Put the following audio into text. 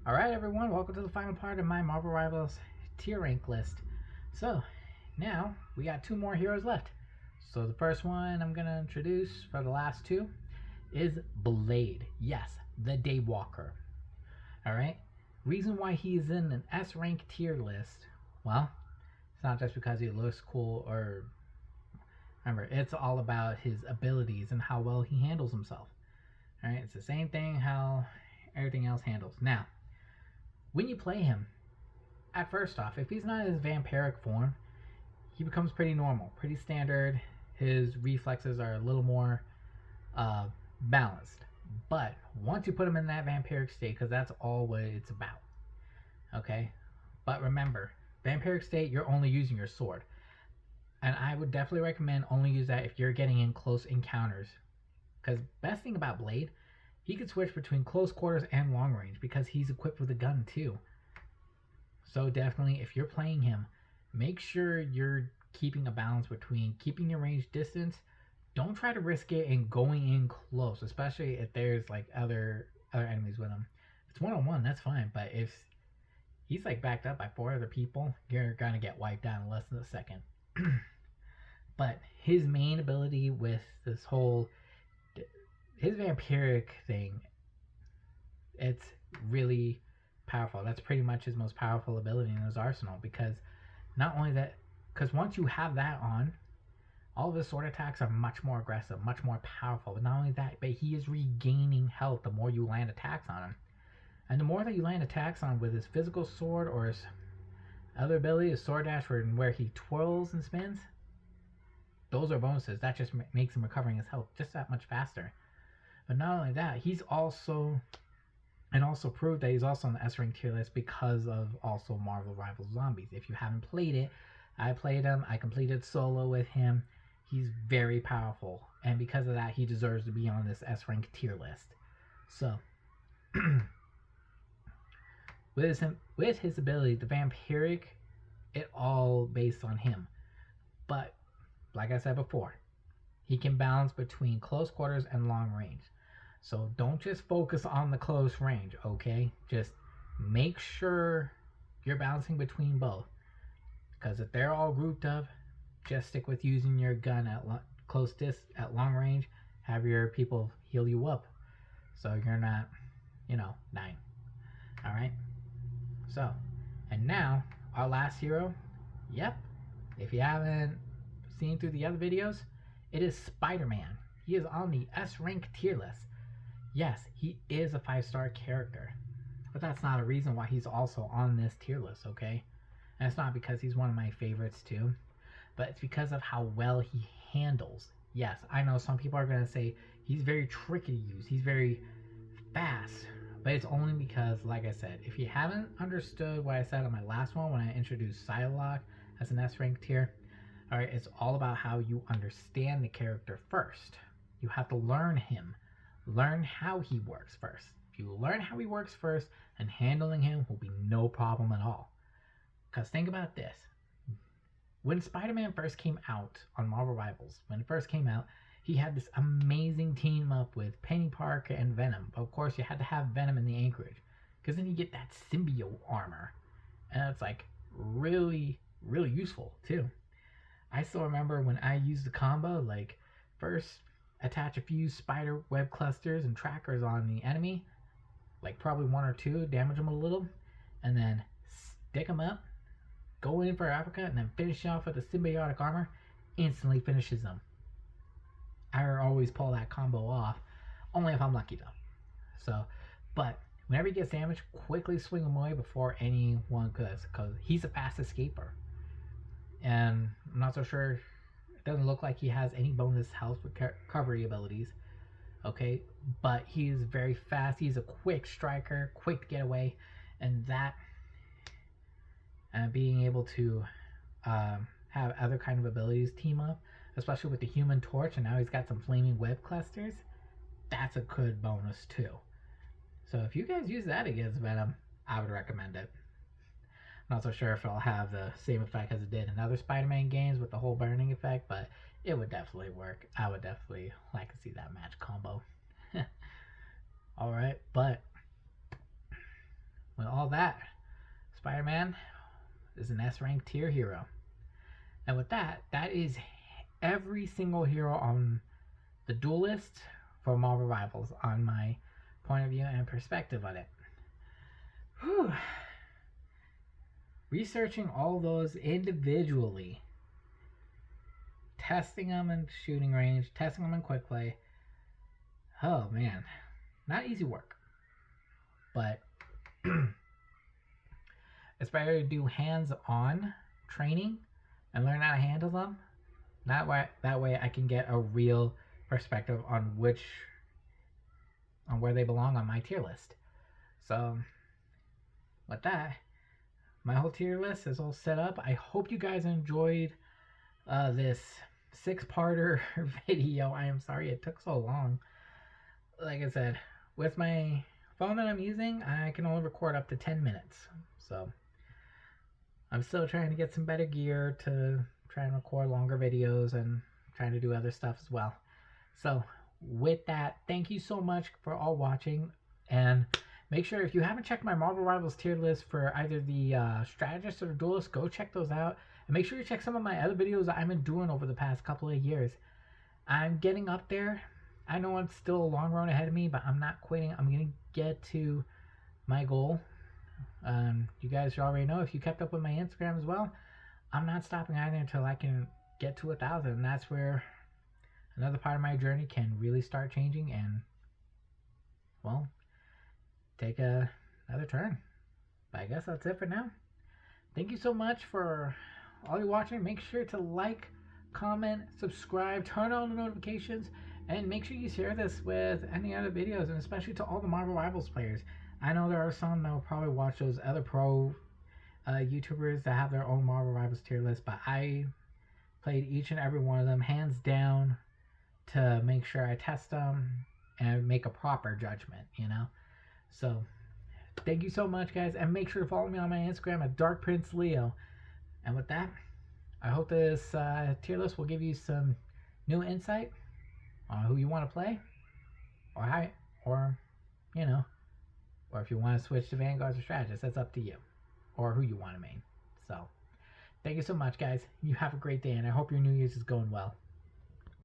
Alright everyone, welcome to the final part of my Marvel Rivals tier rank list. So, now we got two more heroes left. So the first one I'm going to introduce for the last two is Blade. Yes, the Daywalker. Alright, reason why he's in an S rank tier list, well, it's not just because he looks cool or... Remember, it's all about his abilities and how well he handles himself. Alright, it's the same thing how everything else handles. Now, when you play him, at first off, if he's not in his vampiric form, he becomes pretty normal, pretty standard. His reflexes are a little more balanced. But once you put him in that vampiric state, because that's all what it's about, okay? But remember, vampiric state, you're only using your sword. And I would definitely recommend only use that if you're getting in close encounters. Because best thing about Blade, he can switch between close quarters and long range because he's equipped with a gun too. So definitely, if you're playing him, make sure you're keeping a balance between keeping your range distance. Don't try to risk it and going in close, especially if there's like other enemies with him. If it's one-on-one, that's fine. But if he's like backed up by 4 other people, you're gonna get wiped out in less than a second. But his main ability with this whole... his vampiric thing, it's really powerful. That's pretty much his most powerful ability in his arsenal, because not only that, because once you have that on, all of his sword attacks are much more aggressive, much more powerful. But not only that, but he is regaining health the more you land attacks on him. And the more that you land attacks on with his physical sword or his other ability, his sword dash, where he twirls and spins, those are bonuses. That just makes him recovering his health just that much faster. But not only that, he's also proved that he's also on the S rank tier list because of also Marvel Rivals Zombies. If you haven't played it, I played him. I completed solo with him. He's very powerful, and because of that, he deserves to be on this S rank tier list. So, with his ability, the vampiric, it all based on him. But like I said before, he can balance between close quarters and long range. So don't just focus on the close range, okay? Just make sure you're balancing between both. Because if they're all grouped up, just stick with using your gun at at long range. Have your people heal you up, so you're not, dying. All right. So, and now our last hero. Yep. If you haven't seen through the other videos, it is Spider-Man. He is on the S rank tier list. Yes, he is a 5-star character, but that's not a reason why he's also on this tier list, okay? And it's not because he's one of my favorites too, but it's because of how well he handles. Yes, I know some people are going to say he's very tricky to use, he's very fast, but it's only because, like I said, if you haven't understood what I said on my last one when I introduced Psylocke as an S rank tier, alright, it's all about how you understand the character first. You have to learn him. Learn how he works first. If you learn how he works first, then handling him will be no problem at all. Because think about this. When Spider-Man first came out on Marvel Rivals, when it first came out, he had this amazing team up with Penny Parker and Venom. But of course, you had to have Venom in the Anchorage, because then you get that symbiote armor. And it's like really, really useful too. I still remember when I used the combo, like first attach a few spider web clusters and trackers on the enemy, like probably 1 or 2, damage them a little, and then stick them up, go in for Africa, and then finish off with the symbiotic armor. Instantly finishes them. I always pull that combo off, only if I'm lucky though. So, but whenever he gets damaged, quickly swing him away before anyone could, because he's a fast escaper. And I'm not so sure, it doesn't look like he has any bonus health recovery abilities, okay, but he's very fast. He's a quick striker, quick to get away, and that being able to have other kind of abilities team up, especially with the Human Torch, and now he's got some flaming web clusters, that's a good bonus too. So if you guys use that against Venom, I would recommend it. Not so sure if it'll have the same effect as it did in other Spider-Man games with the whole burning effect, but it would definitely work. I would definitely like to see that match combo. Alright, but with all that, Spider-Man is an S-rank tier hero. And with that, that is every single hero on the Duelist for Marvel Rivals on my point of view and perspective on it. Whew. Researching all those individually, testing them in shooting range, testing them in quick play. Oh man, not easy work. But it's better to do hands-on training and learn how to handle them. That way I can get a real perspective on where they belong on my tier list. So with that, my whole tier list is all set up. I hope you guys enjoyed this 6-parter video. I am sorry it took so long. Like I said, with my phone that I'm using, I can only record up to 10 minutes. So I'm still trying to get some better gear to try and record longer videos and trying to do other stuff as well. So with that, thank you so much for all watching, and make sure if you haven't checked my Marvel Rivals tier list for either the strategist or the duelist, go check those out, and make sure you check some of my other videos that I've been doing over the past couple of years. I'm getting up there. I know it's still a long road ahead of me, but I'm not quitting. I'm gonna get to my goal. You guys already know, if you kept up with my Instagram as well, I'm not stopping either until I can get to 1,000, and that's where another part of my journey can really start changing and, well, take another turn. But I guess that's it for now. Thank you so much for all you watching. Make sure to like, comment, subscribe, turn on the notifications, and make sure you share this with any other videos, and especially to all the Marvel Rivals players. I know there are some that will probably watch those other pro YouTubers that have their own Marvel Rivals tier list, but I played each and every one of them hands down to make sure I test them and make a proper judgment, you know? So thank you so much, guys, and make sure to follow me on my Instagram at DarkPrinceLeo. And with that, I hope this tier list will give you some new insight on who you want to play, or you know, or if you want to switch to Vanguards or Strategists, that's up to you, or who you want to main. So thank you so much, guys. You have a great day, and I hope your New Year's is going well.